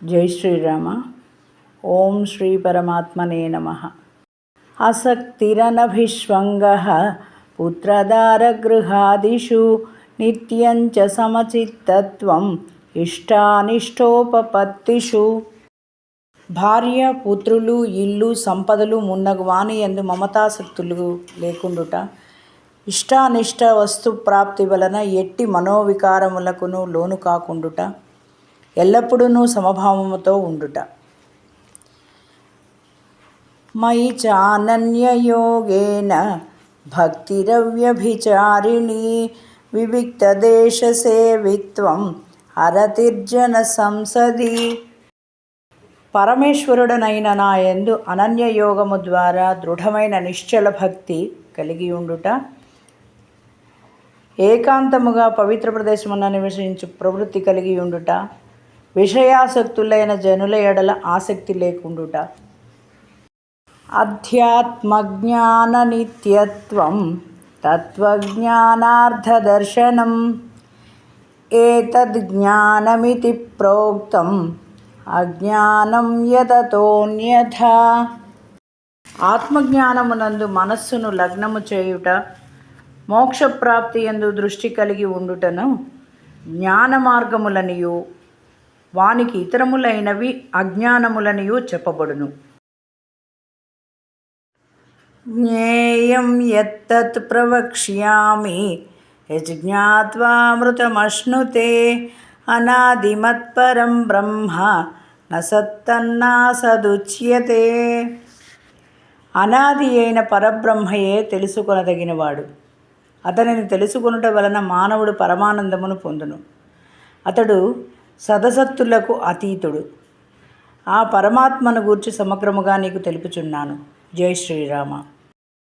జై శ్రీరామ. ఓం శ్రీ పరమాత్మనే నమః. ఆసక్తిరనభిష్వంగః పుత్రదారగృహాదిషు నిత్యం చ సమచిత్తత్వం ఇష్టానిష్టోపపత్తిషు. భార్య, పుత్రులు, ఇల్లు, సంపదలు మున్నగు వాని యందు మమతాసక్తులు లేకుండుట, ఇష్టానిష్ట వస్తు ప్రాప్తి వలన ఎట్టి మనోవికారములకును లోను కాకుండుట, ఎల్లప్పుడూ సమభావముతో ఉండుట. మయి చానన్యయోగేన భక్తిరవ్యభిచారిణీ వివిక్తదేశసేవిత్వం అరతిర్జన సంసది. పరమేశ్వరుడనైన నా యందు అనన్యయోగము ద్వారా దృఢమైన నిశ్చల భక్తి కలిగి ఉండుట, ఏకాంతముగా పవిత్ర ప్రదేశమున నివసించు ప్రవృత్తి కలిగి ఉండుట, విషయాసక్తులైన జనుల ఎడల ఆసక్తి లేకుండుట, అధ్యాత్మజ్ఞాన నిత్యత్వం తత్వజ్ఞానార్థదర్శనం ఏతజ్ఞానమితి ప్రోక్తం అజ్ఞానం యతతోన్యథా. ఆత్మజ్ఞానమునందు మనస్సును లగ్నము చేయుట, మోక్షప్రాప్తి యందు దృష్టి కలిగి ఉండుటను జ్ఞాన మార్గములనియు వానికి ఇతరములైనవి అజ్ఞానములనియు చెప్పబడును. జ్ఞేయం యత్తత్ ప్రవక్ష్యామి యజ్ఞాత్వామృతమశ్నుతే అనాదిమత్పరం బ్రహ్మ న సత్తన్నాసదుచ్యతే. అనాది అయిన పరబ్రహ్మయే తెలుసుకొనదగినవాడు. అతనిని తెలుసుకొనుట వలన మానవుడు పరమానందమును పొందును. అతడు సదసత్తులకు అతీతుడు. ఆ పరమాత్మను గూర్చి సమగ్రముగా నీకు తెలుపుచున్నాను. జై శ్రీరామ.